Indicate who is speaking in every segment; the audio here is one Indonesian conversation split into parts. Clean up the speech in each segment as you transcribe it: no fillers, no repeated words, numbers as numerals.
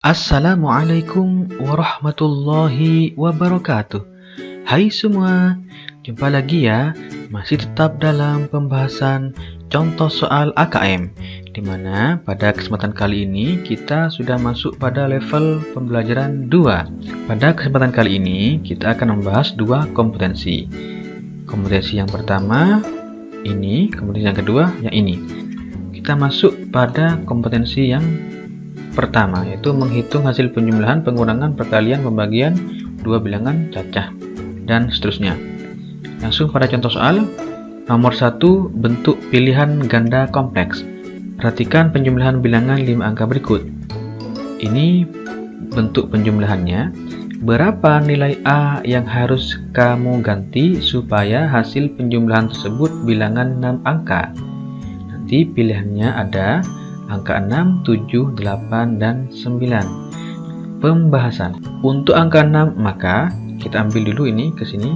Speaker 1: Assalamualaikum warahmatullahi wabarakatuh. Hai semua, jumpa lagi ya. Masih tetap dalam pembahasan contoh soal AKM, di mana pada kesempatan kali ini kita sudah masuk pada level pembelajaran 2. Pada kesempatan kali ini kita akan membahas dua kompetensi. Kompetensi yang pertama ini, kompetensi yang kedua yang ini. Kita masuk pada kompetensi yang pertama, yaitu menghitung hasil penjumlahan, pengurangan, perkalian, pembagian dua bilangan cacah, dan seterusnya. Langsung pada contoh soal. Nomor 1, bentuk pilihan ganda kompleks. Perhatikan penjumlahan bilangan 5 angka berikut. Ini bentuk penjumlahannya. Berapa nilai A yang harus kamu ganti supaya hasil penjumlahan tersebut bilangan 6 angka? Nanti pilihannya ada angka 6, 7, 8, dan 9. Pembahasan. Untuk angka 6, maka kita ambil dulu ini ke sini.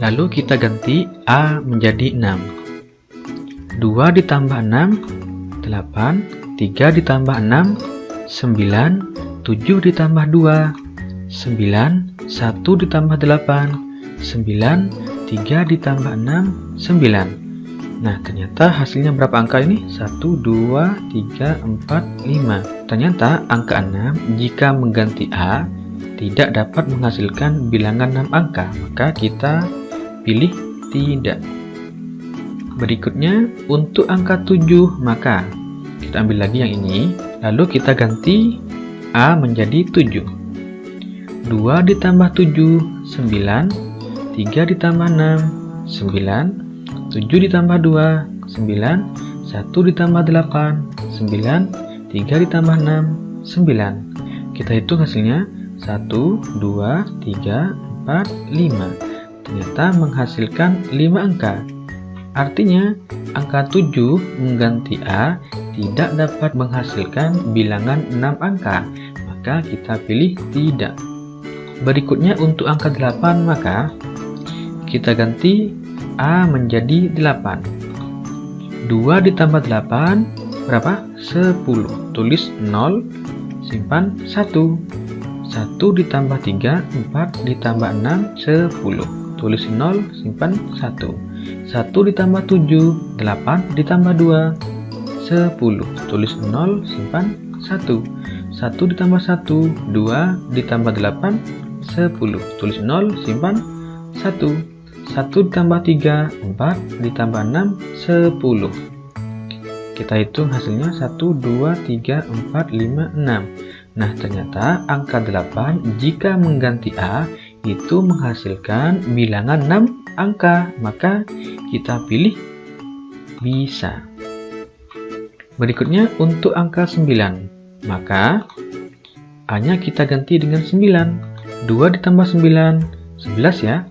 Speaker 1: Lalu kita ganti A menjadi 6. 2 ditambah 6, 8. 3 ditambah 6, 9. 7 ditambah 2, 9. 1 ditambah 8, 9. 3 ditambah 6, 9. Nah, ternyata hasilnya berapa angka ini? 1, 2, 3, 4, 5. Ternyata angka 6 jika mengganti A tidak dapat menghasilkan bilangan 6 angka, maka kita pilih tidak. Berikutnya, untuk angka 7, maka kita ambil lagi yang ini, lalu kita ganti A menjadi 7. 2 ditambah 7, 9. 3 ditambah 6, 9. 7 ditambah 2, 9. 1 ditambah 8, 9. 3 ditambah 6, 9. Kita hitung hasilnya 1, 2, 3, 4, 5. Ternyata menghasilkan 5 angka. Artinya angka 7 mengganti A tidak dapat menghasilkan bilangan 6 angka, maka kita pilih tidak. Berikutnya untuk angka 8, maka kita ganti A menjadi 8. 2 ditambah 8 berapa? 10. Tulis 0, simpan 1. 1 ditambah 3, 4 ditambah 6, 10. Tulis 0, simpan 1. 1 ditambah 7, 8 ditambah 2, 10. Tulis 0, simpan 1. 1 ditambah 1, 2 ditambah 8, 10. Tulis 0, simpan 1. 1 ditambah 3, 4 ditambah 6, 10. Kita hitung hasilnya 1, 2, 3, 4, 5, 6. Nah, ternyata angka 8 jika mengganti A itu menghasilkan bilangan 6 angka, maka kita pilih bisa. Berikutnya untuk angka 9, maka A-nya kita ganti dengan 9. 2 ditambah 9, 11 ya.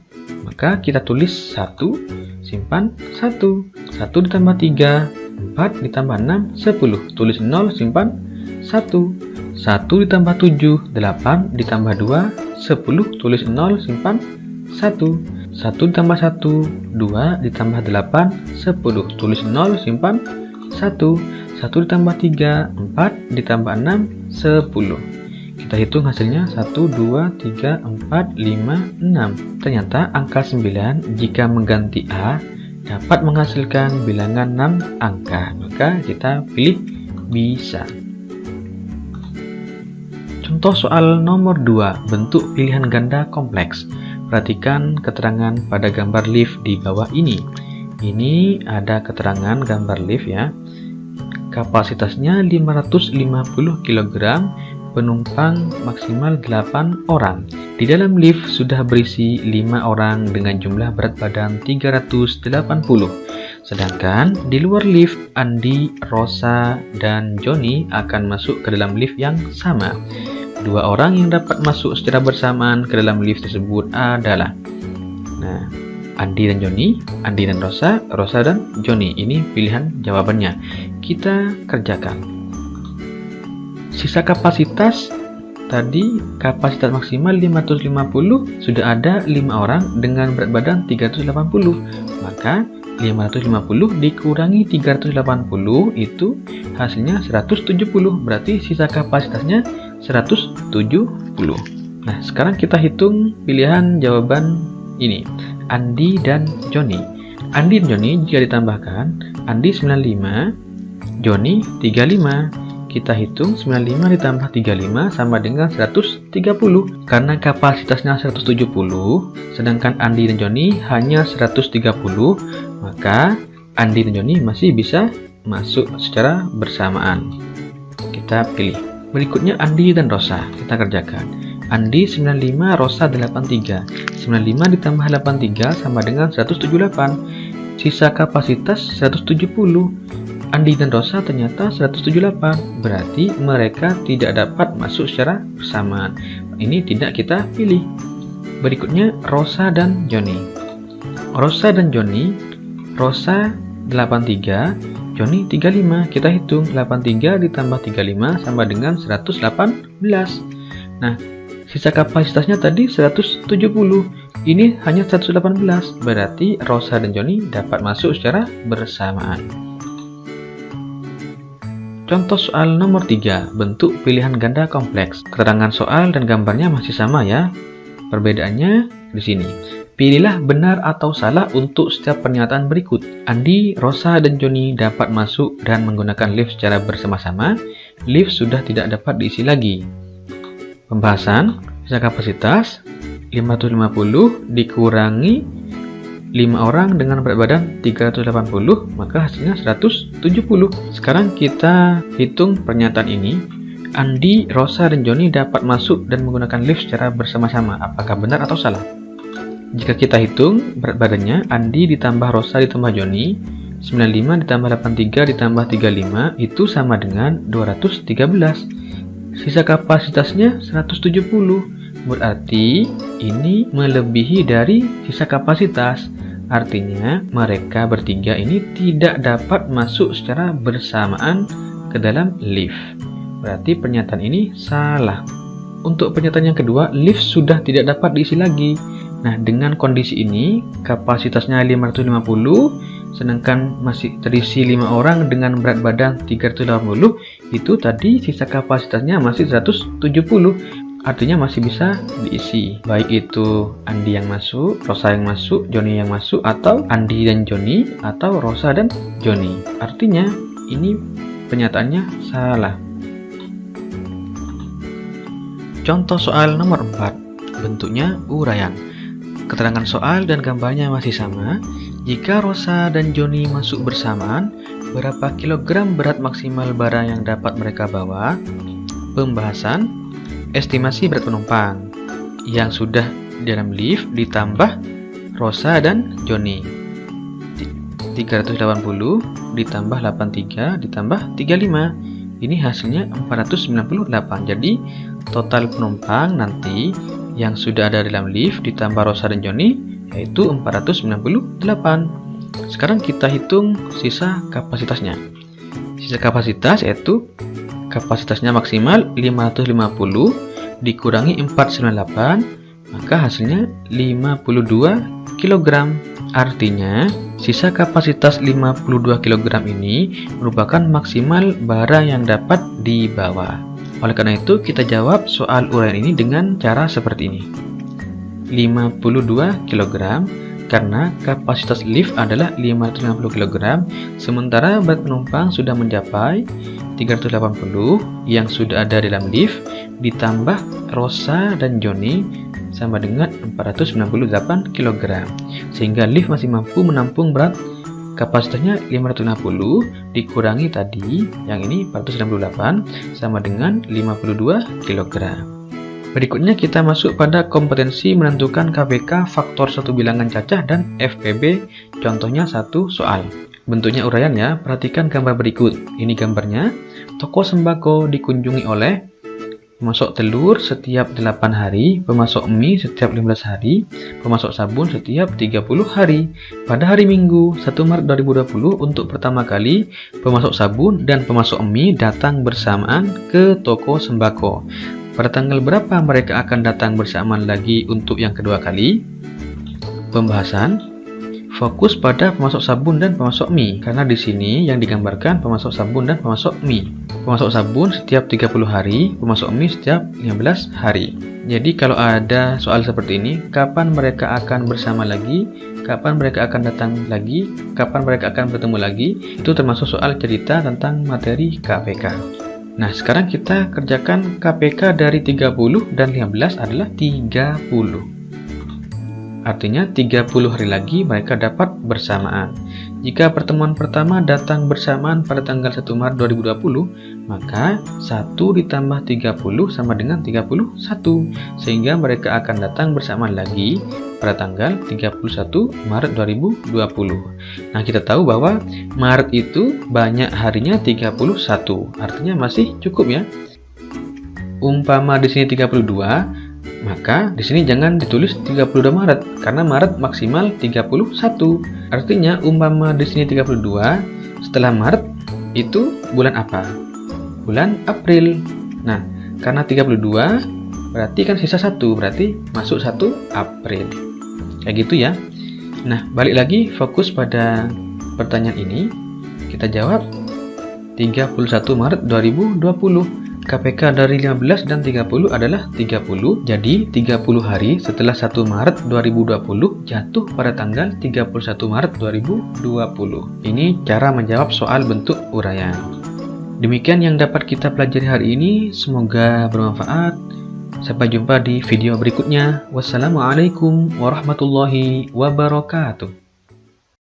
Speaker 1: Maka kita tulis 1, simpan 1. 1 ditambah 3, 4 ditambah 6, 10. Tulis 0, simpan 1. 1 ditambah 7, 8 ditambah 2, 10. Tulis 0, simpan 1. 1 ditambah 1, 2 ditambah 8, 10. Tulis 0, simpan 1. 1 ditambah 3, 4 ditambah 6, 10. Kita hitung hasilnya 1, 2, 3, 4, 5, 6. Ternyata angka 9 jika mengganti A dapat menghasilkan bilangan 6 angka, maka kita pilih bisa. Contoh soal nomor 2, bentuk pilihan ganda kompleks. Perhatikan keterangan pada gambar lift di bawah ini. Ini ada keterangan gambar lift ya. Kapasitasnya 550 kg, penumpang maksimal 8 orang. Di dalam lift sudah berisi 5 orang dengan jumlah berat badan 380. Sedangkan di luar lift, Andi, Rosa, dan Joni akan masuk ke dalam lift yang sama. 2 orang yang dapat masuk secara bersamaan ke dalam lift tersebut adalah, nah, Andi dan Joni, Andi dan Rosa, Rosa dan Joni. Ini pilihan jawabannya. Kita kerjakan. Sisa kapasitas tadi, kapasitas maksimal 550, sudah ada 5 orang dengan berat badan 380. Maka 550 dikurangi 380 itu hasilnya 170. Berarti sisa kapasitasnya 170. Nah, sekarang kita hitung pilihan jawaban ini. Andi dan Joni. Andi dan Joni jika ditambahkan, Andi 95, Joni 35. Kita hitung 95 ditambah 35 sama dengan 130. Karena kapasitasnya 170, sedangkan Andi dan Joni hanya 130, maka Andi dan Joni masih bisa masuk secara bersamaan. Kita pilih. Berikutnya Andi dan Rosa. Kita kerjakan. Andi 95, Rosa 83. 95 ditambah 83 sama dengan 178. Sisa kapasitas 170. Andi dan Rosa ternyata 178. Berarti mereka tidak dapat masuk secara bersamaan. Ini tidak kita pilih. Berikutnya Rosa dan Joni. Rosa dan Joni. Rosa 83, Joni 35. Kita hitung 83 ditambah 35 sama dengan 118. Nah, sisa kapasitasnya tadi 170. Ini hanya 118. Berarti Rosa dan Joni dapat masuk secara bersamaan. Contoh soal nomor 3, bentuk pilihan ganda kompleks. Keterangan soal dan gambarnya masih sama ya. Perbedaannya di sini. Pilihlah benar atau salah untuk setiap pernyataan berikut. Andi, Rosa, dan Joni dapat masuk dan menggunakan lift secara bersama-sama. Lift sudah tidak dapat diisi lagi. Pembahasan, sisa kapasitas 550 dikurangi 5 orang dengan berat badan 380, maka hasilnya 170. Sekarang kita hitung pernyataan ini. Andi, Rosa, dan Joni dapat masuk dan menggunakan lift secara bersama-sama. Apakah benar atau salah? Jika kita hitung berat badannya, Andi ditambah Rosa ditambah Joni, 95 ditambah 83 ditambah 35, itu sama dengan 213. Sisa kapasitasnya 170. Berarti ini melebihi dari sisa kapasitas. Artinya mereka bertiga ini tidak dapat masuk secara bersamaan ke dalam lift. Berarti pernyataan ini salah. Untuk pernyataan yang kedua, lift sudah tidak dapat diisi lagi. Nah, dengan kondisi ini kapasitasnya 550, sedangkan masih terisi 5 orang dengan berat badan 380, itu tadi sisa kapasitasnya masih 170. Artinya masih bisa diisi, baik itu Andi yang masuk, Rosa yang masuk, Joni yang masuk, atau Andi dan Joni, atau Rosa dan Joni. Artinya ini pernyataannya salah. Contoh soal nomor 4, bentuknya uraian. Keterangan soal dan gambarnya masih sama. Jika Rosa dan Joni masuk bersamaan, berapa kilogram berat maksimal barang yang dapat mereka bawa? Pembahasan, estimasi berat penumpang yang sudah di dalam lift ditambah Rosa dan Joni. 380 ditambah 83 ditambah 35. Ini hasilnya 498. Jadi total penumpang nanti yang sudah ada dalam lift ditambah Rosa dan Joni yaitu 498. Sekarang kita hitung sisa kapasitasnya. Sisa kapasitas yaitu kapasitasnya maksimal 550 dikurangi 498, maka hasilnya 52 kg. Artinya, sisa kapasitas 52 kg ini merupakan maksimal barang yang dapat dibawa. Oleh karena itu, kita jawab soal uraian ini dengan cara seperti ini. 52 kg karena kapasitas lift adalah 550 kg, sementara berat penumpang sudah mencapai 380 yang sudah ada dalam lift ditambah Rosa dan Joni sama dengan 498 kg, sehingga lift masih mampu menampung berat kapasitasnya 550 dikurangi tadi yang ini 468 sama dengan 52 kg. Berikutnya kita masuk pada kompetensi menentukan KBK faktor satu bilangan cacah dan FPB, contohnya satu soal. Bentuknya uraian ya, perhatikan gambar berikut. Ini gambarnya, toko sembako dikunjungi oleh pemasok telur setiap 8 hari, pemasok mie setiap 15 hari, pemasok sabun setiap 30 hari. Pada hari Minggu 1 Maret 2020 untuk pertama kali, pemasok sabun dan pemasok mie datang bersamaan ke toko sembako. Pada tanggal berapa mereka akan datang bersamaan lagi untuk yang kedua kali? Pembahasan, fokus pada pemasok sabun dan pemasok mie, karena di sini yang digambarkan pemasok sabun dan pemasok mie. Pemasok sabun setiap 30 hari, pemasok mie setiap 15 hari. Jadi kalau ada soal seperti ini, kapan mereka akan bersama lagi, kapan mereka akan datang lagi, kapan mereka akan bertemu lagi, itu termasuk soal cerita tentang materi KPK. Nah, sekarang kita kerjakan KPK dari 30 dan 15 adalah 30. Artinya 30 hari lagi mereka dapat bersamaan. Jika pertemuan pertama datang bersamaan pada tanggal 1 Maret 2020, maka 1 ditambah 30 sama dengan 31, sehingga mereka akan datang bersamaan lagi pada tanggal 31 Maret 2020. Nah, kita tahu bahwa Maret itu banyak harinya 31, artinya masih cukup ya. Umpama di sini 32, maka di sini jangan ditulis 32 Maret karena Maret maksimal 31. Artinya umpama di sini 32, setelah Maret itu bulan apa? Bulan April. Nah, karena 32 berarti kan sisa 1, berarti masuk 1 April. Kayak gitu ya. Nah, balik lagi fokus pada pertanyaan ini. Kita jawab 31 Maret 2020. KPK dari 15 dan 30 adalah 30, jadi 30 hari setelah 1 Maret 2020 jatuh pada tanggal 31 Maret 2020. Ini cara menjawab soal bentuk uraian. Demikian yang dapat kita pelajari hari ini, semoga bermanfaat. Sampai jumpa di video berikutnya. Wassalamualaikum warahmatullahi wabarakatuh.